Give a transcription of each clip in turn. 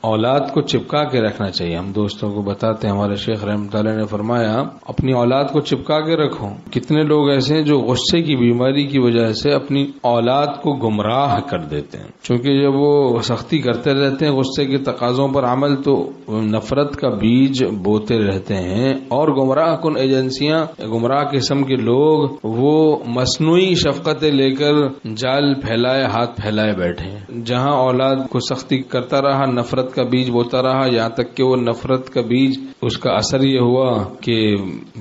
اولاد کو چپکا کے رکھنا چاہیے. ہم دوستوں کو بتاتے ہیں، ہمارے شیخ رحمۃ اللہ نے فرمایا اپنی اولاد کو چپکا کے رکھو. کتنے لوگ ایسے ہیں جو غصے کی بیماری کی وجہ سے اپنی اولاد کو گمراہ کر دیتے ہیں، چونکہ جب وہ سختی کرتے رہتے ہیں غصے کے تقاضوں پر عمل تو نفرت کا بیج بوتے رہتے ہیں، اور گمراہ کن ایجنسیاں، گمراہ قسم کے لوگ وہ مصنوعی شفقتیں لے کر جال پھیلائے، ہاتھ پھیلائے بیٹھے ہیں. جہاں اولاد کو سختی کرتا رہا، نفرت کا بیج بوتا رہا، یہاں تک کہ وہ نفرت کا بیج، اس کا اثر یہ ہوا کہ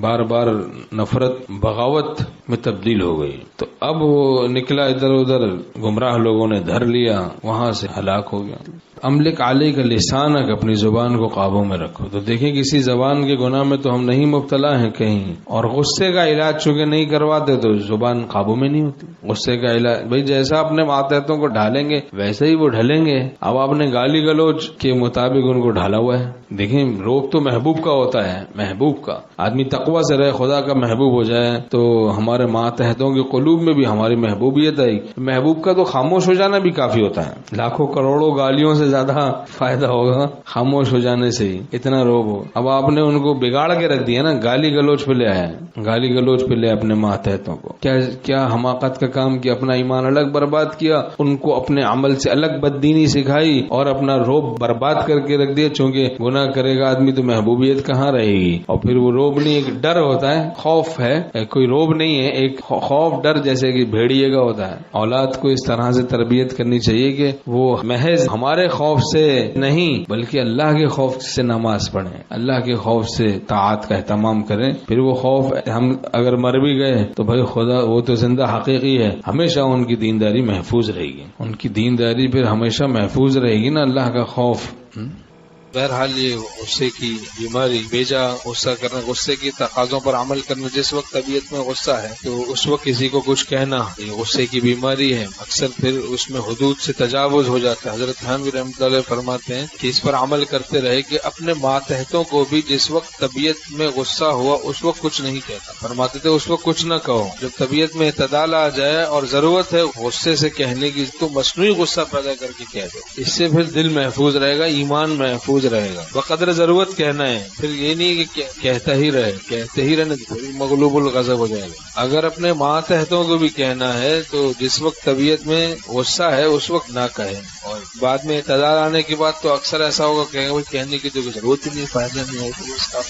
بار بار نفرت بغاوت میں تبدیل ہو گئی. تو اب وہ نکلا ادھر ادھر، گمراہ لوگوں نے دھر لیا، وہاں سے ہلاک ہو گیا. املک علیک لسانک، اپنی زبان کو قابو میں رکھو. تو دیکھیں کسی زبان کے گناہ میں تو ہم نہیں مبتلا ہیں کہیں، اور غصے کا علاج چونکہ نہیں کرواتے تو زبان قابو میں نہیں ہوتی. غصے کا علاج بھئی جیسا اپنے ماتحتوں کو ڈھالیں گے ویسے ہی وہ ڈھلیں گے. اب آپ نے گالی گلوچ کے مطابق ان کو ڈھالا ہوا ہے. دیکھیں روب تو محبوب کا ہوتا ہے، محبوب کا. آدمی تقوی سے رہے، خدا کا محبوب ہو جائے تو ہمارے ماتحتوں کے قلوب میں بھی ہماری محبوبیت آئی. محبوب کا تو خاموش ہو جانا بھی کافی ہوتا ہے. لاکھوں کروڑوں گالیوں سے زیادہ فائدہ ہوگا خاموش ہو جانے سے ہی، اتنا روب ہو. اب آپ نے ان کو بگاڑ کے رکھ دیا نا، گالی گلوچ پہ لے آئے، گالی گلوچ پہ لے اپنے ماتحتوں کو. کیا حماقت کا کام کیا، اپنا ایمان الگ برباد کیا، ان کو اپنے عمل سے الگ بددینی سکھائی اور اپنا روب برباد کر کے رکھ دیا. چونکہ گناہ کرے گا آدمی تو محبوبیت کہاں رہے گی. اور پھر وہ روب نہیں، ایک ڈر ہوتا ہے، خوف ہے، کوئی روب نہیں ہے، ایک خوف ڈر جیسے کہ بھیڑیے کا ہوتا ہے. اولاد کو اس طرح سے تربیت کرنی چاہیے کہ وہ محض ہمارے خوف سے نہیں بلکہ اللہ کے خوف سے نماز پڑھیں، اللہ کے خوف سے طاعت کا اہتمام کریں. پھر وہ خوف، ہم اگر مر بھی گئے تو بھائی خدا وہ تو زندہ حقیقی ہے، ہمیشہ ان کی دینداری محفوظ رہے گی، ان کی دینداری پھر ہمیشہ محفوظ رہے گی نا، اللہ کا خوف. بہرحال یہ غصے کی بیماری، بیجا غصہ کرنا، غصے کی تقاضوں پر عمل کرنا. جس وقت طبیعت میں غصہ ہے تو اس وقت کسی کو کچھ کہنا، یہ غصے کی بیماری ہے. اکثر پھر اس میں حدود سے تجاوز ہو جاتا ہے. حضرت تھانوی رحمۃ اللہ فرماتے ہیں کہ اس پر عمل کرتے رہے کہ اپنے ماتحتوں کو بھی جس وقت طبیعت میں غصہ ہوا اس وقت کچھ نہیں کہتا. فرماتے تھے اس وقت کچھ نہ کہو، جب طبیعت میں اعتدال آ جائے اور ضرورت ہے غصے سے کہنے کی تو مصنوعی غصہ پیدا کر کے کہہ دو. اس سے پھر دل محفوظ رہے گا، ایمان محفوظ رہے گا. بقدر ضرورت کہنا ہے، پھر یہ نہیں کہ کہتے ہی رہنے مغلوب الغضب ہو جائے گا. اگر اپنے ماتحتوں کو بھی کہنا ہے تو جس وقت طبیعت میں غصہ ہے اس وقت نہ کہیں، اور بعد میں اعتدال آنے کے بعد تو اکثر ایسا ہوگا کہ کہنے کی تو ضرورت ہی نہیں، فائدہ نہیں ہوگا.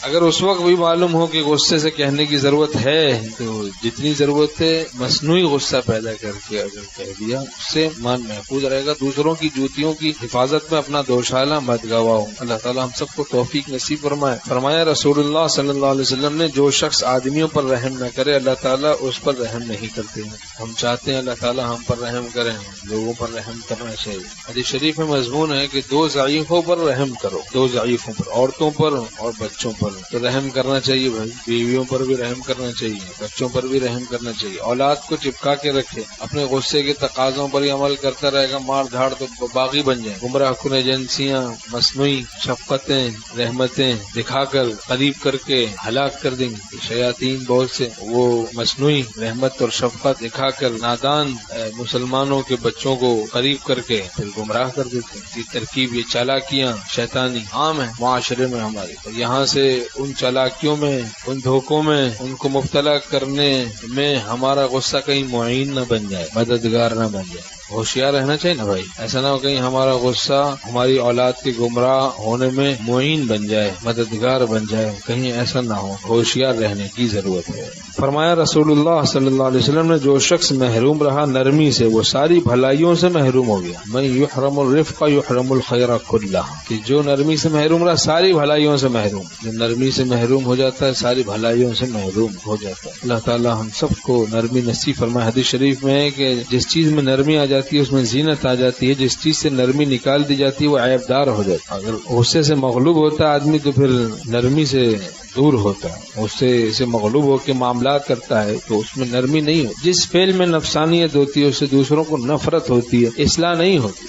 اگر اس وقت بھی معلوم ہو کہ غصے سے کہنے کی ضرورت ہے تو جتنی ضرورت ہے مصنوعی غصہ پیدا کر کے اگر کہہ دیا اس سے مان محفوظ رہے گا. دوسروں کی جوتیوں کی حفاظت میں اپنا دوشالہ مت گواؤ. اللہ تعالی ہم سب کو توفیق نصیب فرمائے. فرمایا رسول اللہ صلی اللہ علیہ وسلم نے جو شخص آدمیوں پر رحم نہ کرے اللہ تعالیٰ اس پر رحم نہیں کرتے ہیں. ہم چاہتے ہیں اللہ تعالیٰ ہم پر رحم کریں، لوگوں پر رحم کرنا چاہیے. حدیث شریف میں مضمون ہے کہ دو ضعیفوں پر رحم کرو، دو ضعیفوں پر، عورتوں پر اور بچوں پر تو رحم کرنا چاہیے. بھائی بیویوں پر بھی رحم کرنا چاہیے، بچوں پر بھی رحم کرنا چاہیے. اولاد کو چپکا کے رکھے، اپنے غصے کے تقاضوں پر ہی عمل کرتا رہے گا، مار دھاڑ تو باغی بن جائے. گمراہ کن ایجنسیاں مصنوعی شفقتیں رحمتیں دکھا کر قریب کر کے ہلاک کر دیں گے. شیاطین بہت سے وہ مصنوعی رحمت اور شفقت دکھا کر نادان مسلمانوں کے بچوں کو قریب کر کے پھر گمراہ کر دیتے ہیں. یہ ترکیب، یہ چالاکیاں شیطانی عام ہیں معاشرے میں ہمارے. یہاں سے ان چالاکیوں میں، ان دھوکوں میں ان کو مبتلا کرنے میں ہمارا غصہ کہیں معین نہ بن جائے، مددگار نہ بن جائے. ہوشیار رہنا چاہیے نا بھائی، ایسا نہ ہو کہیں ہمارا غصہ ہماری اولاد کے گمراہ ہونے میں معین بن جائے، مددگار بن جائے، کہیں ایسا نہ ہو. ہوشیار رہنے کی ضرورت ہے. فرمایا رسول اللہ صلی اللہ علیہ وسلم نے جو شخص محروم رہا نرمی سے وہ ساری بھلائیوں سے محروم ہو گیا. من یحرم الرفق یحرم الخیر کلہ، کہ جو نرمی سے محروم رہا ساری بھلائیوں سے محروم، جو نرمی سے محروم ہو جاتا ہے ساری بھلائیوں سے محروم ہو جاتا ہے. اللہ تعالی ہم سب کو نرمی نصیب فرمائے. حدیث شریف میں ہے کہ جس چیز میں نرمی آ جاتی ہے اس میں زینت آ جاتی ہے، جس چیز سے نرمی نکال دی جاتی ہے وہ عیب دار ہو جاتا ہے. اگر غصے سے مغلوب ہوتا ہے آدمی تو پھر نرمی سے دور ہوتا ہے، غصے سے مغلوب ہو کے معاملات کرتا ہے تو اس میں نرمی نہیں ہوتی. جس فعل میں نفسانیت ہوتی ہے اس سے دوسروں کو نفرت ہوتی ہے، اصلاح نہیں ہوتی.